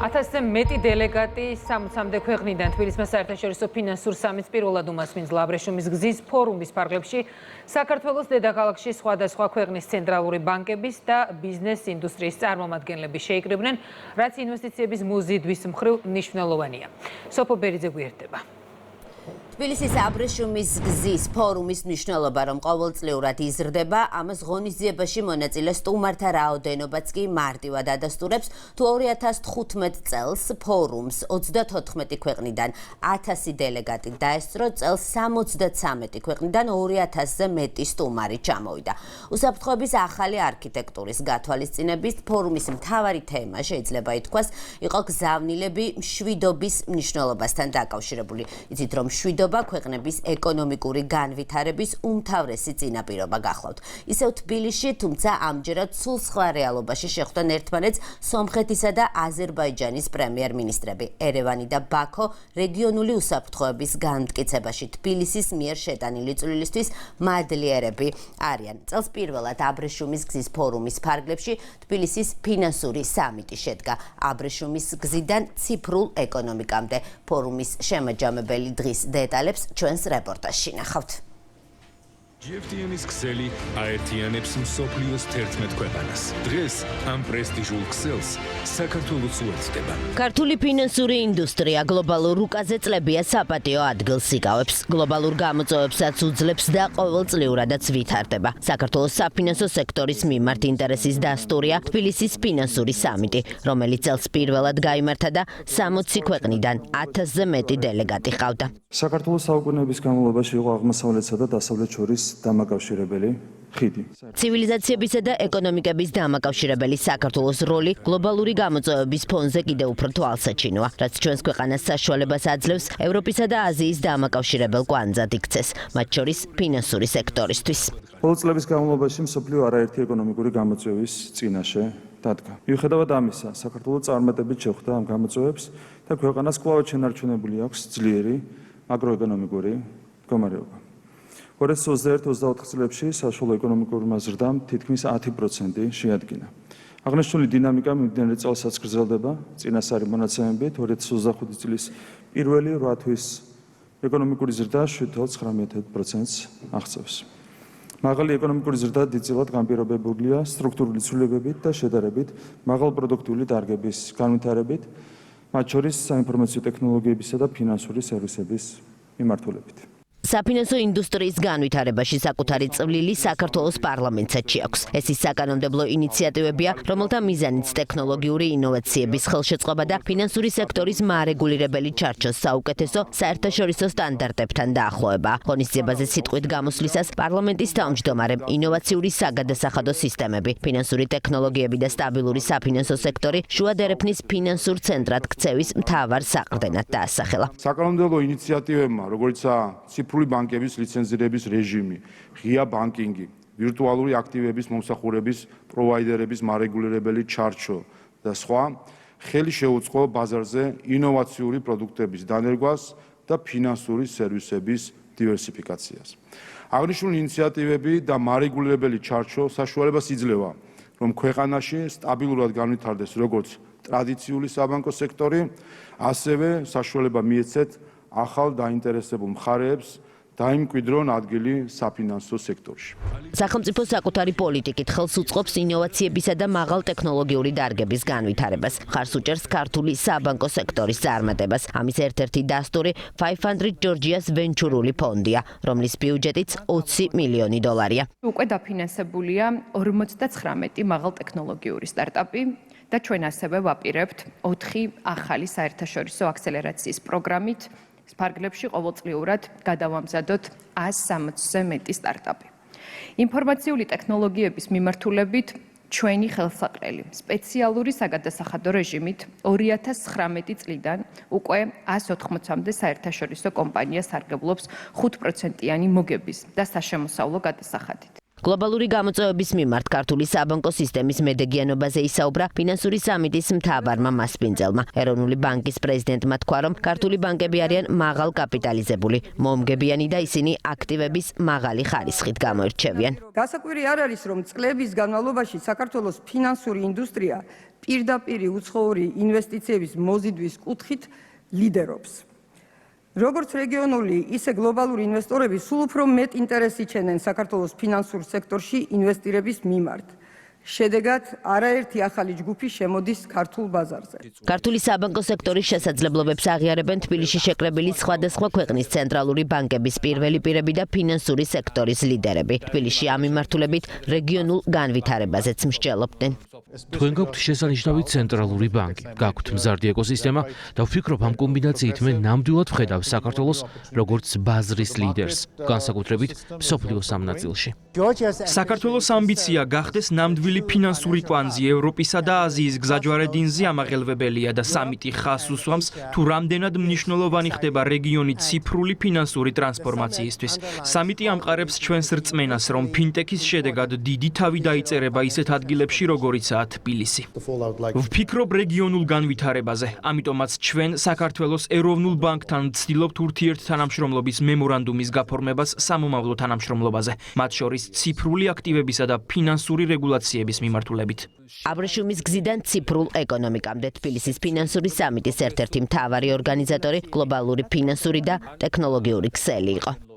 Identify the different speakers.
Speaker 1: 1000-ზე მეტი დელეგატი 60-მდე ქვეყნიდან თბილისმა საერთაშორისო ფინანსურ სამიტს პირველად უმასპინძლა აბრეშუმის გზის ფორუმის ფარგლებში საქართველოს დედაქალაქში სხვადასხვა ქვეყნის ცენტრალური ბანკების და ბიზნეს ინდუსტრიის წარმომადგენლები შეიკრიბნენ, რაც ინვესტიციების მოზიდვის მხრივ მნიშვნელოვანია. სოფო ბერიძე გვერდება.
Speaker 2: თბილისის აბრეშუმის გზის ფორუმის მნიშვნელობა, რომ ყოველწლიურად იზრდება, ამას ღონისძიებაში მონაწილე სტუმართა რაოდენობაც კი მარტივად ადასტურებს, თუ 2015 წელს ფორუმს 34 ქვეყნიდან 1000 დელეგატი დაესწრო, წელს 73 ქვეყნიდან 2000-ზე მეტი სტუმარი ჩამოვიდა. უსაფრთხოების ახალი არქიტექტურის გათვალისწინებით ფორუმის მთავარი თემა შეიძლება ითქვას, იყო გზავნილები მშვიდობის მნიშვნელობასთან დაკავშირებული. იცით, რომ მშვიდობა ქვეყნების ეკონომიკური განვითარების უმთავრესი წინაპირობა გახლავთ. ისევ თბილისში, თუმცა ამჯერად სულ სხვა რეალობაში შეხვდნენ ერთმანეთს სომხეთისა და აზერბაიჯანის პრემიერ-მინისტრები. ერევანი და ბაქო რეგიონული უსაფრთხოების განმტკიცებაში თბილისის მიერ შეტანილი წვლილისთვის მადლიერები არიან. წელს პირველად აბრეშუმის გზის ფორუმის ფარგლებში თბილისის ფინანსური სამიტი შედგა. აბრეშუმის გზიდან ციფრულ ეკონომიკამდე ფორუმის შემაჯამებელი დღის დეტალებს ჩვენს რეპორტაჟში ნახავთ.
Speaker 3: GFTN-ის ქსელი აერთიანებს მსოფლიოს 11 ქვეყანას. დღეს ამ პრესტიჟულ ქსელს საქართველოს უერთდება.
Speaker 2: ქართული ფინანსური ინდუსტრია გლობალურ რუკაზე წლებია საპატიო ადგილს იკავებს. გლობალურ გამოწვევებსაც უძლებს და ყოველწლიურადაც ვითარდება. საქართველოს საფინანსო სექტორის მიმართ ინტერესის დასტურია თბილისის ფინანსური სამიტი, რომელიც წელს პირველად გაიმართა და 60 ქვეყნიდან 1000-ზე მეტი დელეგატი ჰყავდა.
Speaker 4: საქართველოს საუკუნეების განმავლობაში იყო აღმოსავლეთსა და დასავლეთ შორის დამაკავშირებელი ხიდი.
Speaker 2: ცივილიზაციებისა და ეკონომიკების დამაკავშირებელი საქართველოს როლი გლობალური გამოწვევების ფონზე კიდევ უფრო თვალსაჩინოა, რაც ჩვენს ქვეყანას საშუალებას აძლევს ევროპისა და აზიის დამაკავშირებელ კვანძად იქცეს, მათ შორის ფინანსური სექტორისთვის.
Speaker 4: ბოლო წლების განმავლობაში მსოფლიო არაერთი ეკონომიკური გამოწვევის წინაშე დადგა. მიუხედავად ამისა, საქართველოს წარმატებით შეხვდა ამ გამოწვევებს და ქვეყანას კვლავ შენარჩუნებული აქვს ძლიერი აგროეკონომიკური მდგომარეობა. 2021-24 წლებში საშუალო ეკონომიკურმა ზრდამ თითქმის 10% შეადგინა. აღნიშნული დინამიკა მიმდინარე წელსაც გრძელდება. წინასწარი მონაცემებით 2025 წლის პირველი 8 თვის ეკონომიკური ზრდა 7.19%-ს აღწევს. მაღალი ეკონომიკური ზრდა დიდწილად განპირობებულია სტრუქტურული ცვლილებებით და შედარებით მაღალპროდუქტიული დარგების განვითარებით, მათ შორის საინფორმაციო ტექნოლოგიებისა და ფინანსური სერვისების მიმართულებით.
Speaker 2: საფინანსო ინდუსტრიის განვითარებაში საკუთარი წვლილი საქართველოს პარლამენტსაც აქვს. ეს ის საკანონმდებლო ინიციატივებია, რომელთა მიზანიც ტექნოლოგიური ინოვაციების ხელშეწყობა და ფინანსური სექტორის მარეგულირებელი ჩარჩოს საუკეთესო საერთაშორისო სტანდარტებთან დაახლოება. ღონისძიებაზე სიტყვით გამოსვლისას პარლამენტის თავმჯდომარემ ინოვაციური საგადასახადო სისტემები, ფინანსური ტექნოლოგიები და სტაბილური საფინანსო სექტორი შუა დერეფნის ფინანსურ ცენტრად ქცევის მთავარ საყრდენად დაასახელა.
Speaker 5: საკანონმდებლო ინიციატივებმა, როგორიცაა ციფრული ბანკების ლიცენზირების რეჟიმი, ღია ბანკინგი, ვირტუალური აქტივების მომსახურების პროვაიდერების მარეგულირებელი ჩარჩო და სხვა, ხელი შეუწყო ბაზარზე ინოვაციური პროდუქტების დანერგვას და ფინანსური სერვისების დივერსიფიკაციას. აღნიშნული ინიციატივები და მარეგულირებელი ჩარჩო საშუალებას იძლევა, რომ ქვეყანაში სტაბილურად განვითარდეს როგორც ტრადიციული საბანკო სექტორი, ასევე საშუალება მიეცეთ ახალ დაინტერესებულ მხარეებს დაიმკვიდრონ ადგილი საფინანსო სექტორში.
Speaker 2: სახელმწიფო საკუთარი პოლიტიკით ხელს უწყობს ინოვაციებისა და მაღალ ტექნოლოგიური დარგების განვითარებას. მხარს უჭერს ქართული საბანკო სექტორის წარმატებას. ამის ერთ-ერთი დასტური 500 ჯორჯიას ვენჩურული ფონდია, რომლის ბიუჯეტიც 20 მილიონი დოლარია.
Speaker 6: უკვე დაფინანსებულია 59 მაღალ ტექნოლოგიური სტარტაპი და ჩვენ ასევე ვაპირებთ 4 ახალი საერთაშორისო აქსელერაციის პროგრამით ფარგლებში ყოველწლიურად გადავამზადოთ 160-ზე მეტი სტარტაპი. ინფორმაციული ტექნოლოგიების მიმართულებით ჩვენი ხელსაყრელი სპეციალური საგადასახადო რეჟიმით 2019 წლიდან უკვე 180-მდე საერთაშორისო კომპანია სარგებლობს 5%-იანი მოგების და საშემოსავლო გადასახადით.
Speaker 2: გლობალური გამოწვევების მიმართ ქართული საბანკო სისტემის მედეგიანობაზე ისაუბრა ფინანსური სამიტის მთავარმა მასპინძელმა. ეროვნული ბანკის პრეზიდენტმა თქვა, რომ ქართული ბანკები არიან მაღალ კაპიტალიზებული, მომგებიანი და ისინი აქტივების მაღალი ხარისხით გამოირჩევიან.
Speaker 7: Გასაკვირი არ არის, რომ წლების განმავლობაში საქართველოს ფინანსური ინდუსტრია პირდაპირი უცხოური ინვესტიციების მოზიდვის კუთხით ლიდერობს. როგორც რეგიონული, ისე გლობალური ინვესტორები სულ უფრო მეტ ინტერესს იჩენენ საქართველოს ფინანსურ სექტორში ინვესტირების მიმართ. შედეგად, არაერთი ახალი ჯგუფი შემოდის ქართულ ბაზარზე.
Speaker 2: ქართული საბანკო სექტორის შესაძლებლობებს აღიარებენ თბილისში შეკრებილი სხვადასხვა ქვეყნის ცენტრალური ბანკების პირველი პირები და ფინანსური სექტორის ლიდერები. თბილისში ამ მიმართულებით რეგიონულ განვითარებაზეც მსჯელობდნენ.
Speaker 8: თქვენ გაქვთ შესანიშნავი ცენტრალური ბანკი, გაქვთ მზარდი ეკოსისტემა და ვფიქრობ, ამ კომბინაციით მე ნამდვილად ვხედავ საქართველოს როგორც ბაზრის ლიდერს, განსაკუთრებით მსოფლიოს ამ ნაწილში.
Speaker 9: საქართველოს ამბიცია გახდეს ნამდვილი ფინანსური კვანძი ევროპისა და აზიის გზაჯვარედინზე ამაღელვებელია და სამიტი ხაზს უსვამს, თუ რამდენად მნიშვნელოვანი ხდება რეგიონი ციფრული ფინანსური ტრანსფორმაციისთვის. სამიტი ამყარებს ჩვენს რწმენას, რომ ფინტექის შედეგად დიდი თავი დაიწერება ისეთ ადგილებში, როგორიცაა თბილისი. ვფიქრობ რეგიონულ განვითარებაზე, ამიტომაც ჩვენ საქართველოს ეროვნულ ბანკთან ვცდილობთ ურთიერთთანამშრომლობის მემორანდუმის გაფორმებას სამომავლო თანამშრომლობაზე, მათ შორის ციფრული აქტივებისა და ფინანსური რეგულაციების მიმართულებით.
Speaker 2: აბრეშუმის გზიდან ციფრულ ეკონომიკამდე თბილისის ფინანსური სამიტის ერთ-ერთი მთავარი ორგანიზატორი გლობალური ფინანსური და ტექნოლოგიური ქსელი იყო.